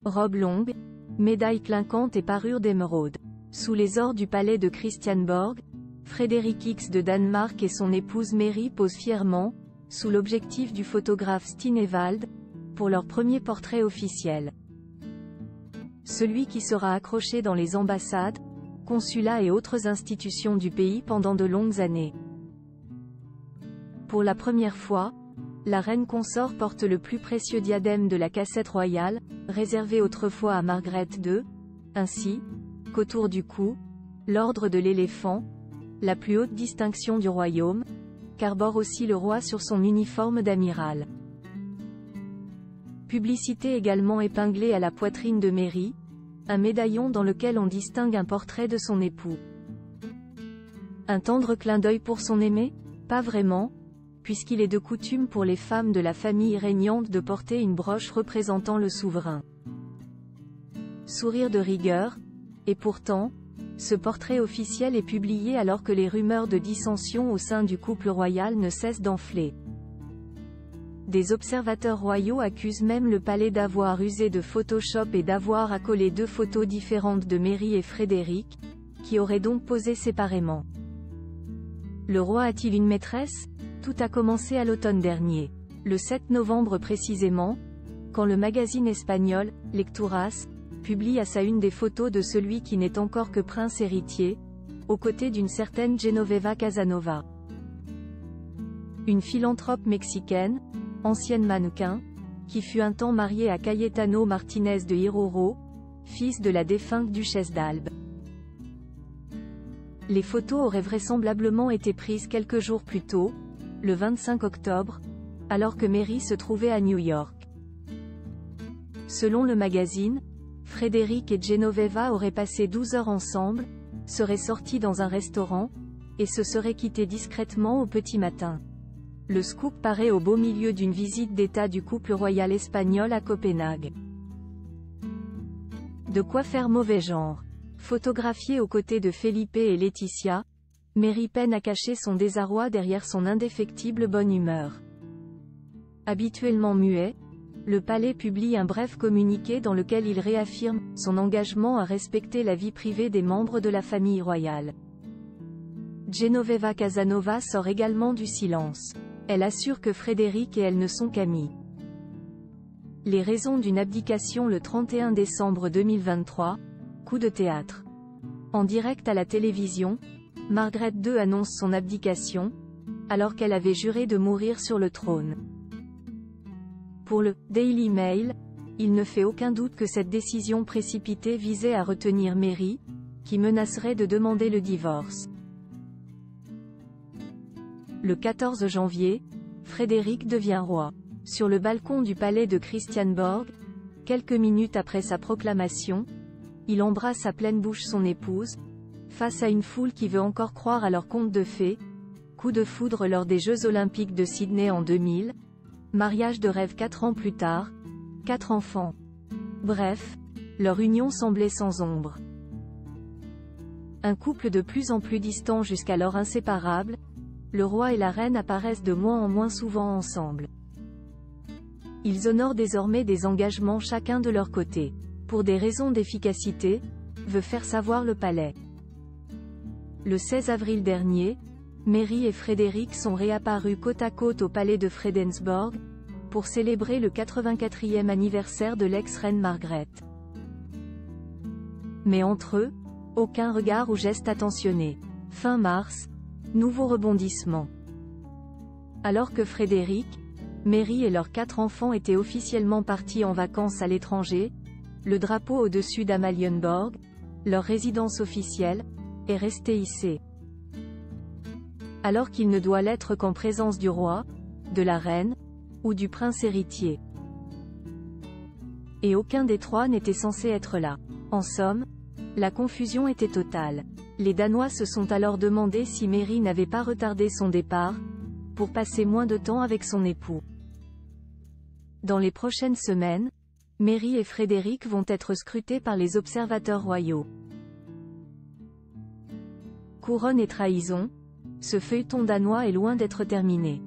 robe longue, médaille clinquante et parure d'émeraude. Sous les ors du palais de Christiansborg, Frédéric X de Danemark et son épouse Mary posent fièrement, sous l'objectif du photographe Steen Ewald, pour leur premier portrait officiel. Celui qui sera accroché dans les ambassades, consulats et autres institutions du pays pendant de longues années. Pour la première fois, la reine consort porte le plus précieux diadème de la cassette royale, réservé autrefois à Margaret II, ainsi qu'autour du cou, l'ordre de l'éléphant, la plus haute distinction du royaume, qu'arbore aussi le roi sur son uniforme d'amiral. Publicité également épinglée à la poitrine de Mary, un médaillon dans lequel on distingue un portrait de son époux. Un tendre clin d'œil pour son aimé? Pas vraiment, puisqu'il est de coutume pour les femmes de la famille régnante de porter une broche représentant le souverain. Sourire de rigueur, et pourtant, ce portrait officiel est publié alors que les rumeurs de dissension au sein du couple royal ne cessent d'enfler. Des observateurs royaux accusent même le palais d'avoir usé de Photoshop et d'avoir accolé deux photos différentes de Mary et Frédéric, qui auraient donc posé séparément. Le roi a-t-il une maîtresse? Tout a commencé à l'automne dernier. Le 7 novembre précisément, quand le magazine espagnol, Lecturas, publie à sa une des photos de celui qui n'est encore que prince héritier, aux côtés d'une certaine Genoveva Casanova. Une philanthrope mexicaine, ancienne mannequin, qui fut un temps mariée à Cayetano Martinez de Iroro, fils de la défunte duchesse d'Albe. Les photos auraient vraisemblablement été prises quelques jours plus tôt, le 25 octobre, alors que Mary se trouvait à New York. Selon le magazine, Frédéric et Genoveva auraient passé 12 heures ensemble, seraient sortis dans un restaurant, et se seraient quittés discrètement au petit matin. Le scoop paraît au beau milieu d'une visite d'État du couple royal espagnol à Copenhague. De quoi faire mauvais genre. Photographiée aux côtés de Felipe et Laetitia, Mary peine à cacher son désarroi derrière son indéfectible bonne humeur. Habituellement muet, le palais publie un bref communiqué dans lequel il réaffirme son engagement à respecter la vie privée des membres de la famille royale. Genoveva Casanova sort également du silence. Elle assure que Frédéric et elle ne sont qu'amis. Les raisons d'une abdication le 31 décembre 2023, coup de théâtre. En direct à la télévision, Margaret II annonce son abdication, alors qu'elle avait juré de mourir sur le trône. Pour le Daily Mail, il ne fait aucun doute que cette décision précipitée visait à retenir Mary, qui menacerait de demander le divorce. Le 14 janvier, Frédéric devient roi. Sur le balcon du palais de Christiansborg, quelques minutes après sa proclamation, il embrasse à pleine bouche son épouse, face à une foule qui veut encore croire à leur conte de fées, coup de foudre lors des Jeux Olympiques de Sydney en 2000, mariage de rêve 4 ans plus tard, 4 enfants. Bref, leur union semblait sans ombre. Un couple de plus en plus distant jusqu'alors inséparable, le roi et la reine apparaissent de moins en moins souvent ensemble. Ils honorent désormais des engagements chacun de leur côté. Pour des raisons d'efficacité, veut faire savoir le palais. Le 16 avril dernier, Mary et Frédéric sont réapparus côte à côte au palais de Fredensborg, pour célébrer le 84e anniversaire de l'ex-reine Margaret. Mais entre eux, aucun regard ou geste attentionné. Fin mars, nouveau rebondissement. Alors que Frédéric, Mary et leurs 4 enfants étaient officiellement partis en vacances à l'étranger, le drapeau au-dessus d'Amalienborg, leur résidence officielle, est resté hissé. Alors qu'il ne doit l'être qu'en présence du roi, de la reine, ou du prince héritier. Et aucun des trois n'était censé être là. En somme, la confusion était totale. Les Danois se sont alors demandé si Mary n'avait pas retardé son départ, pour passer moins de temps avec son époux. Dans les prochaines semaines, Mary et Frédéric vont être scrutés par les observateurs royaux. Couronne et trahison, ce feuilleton danois est loin d'être terminé.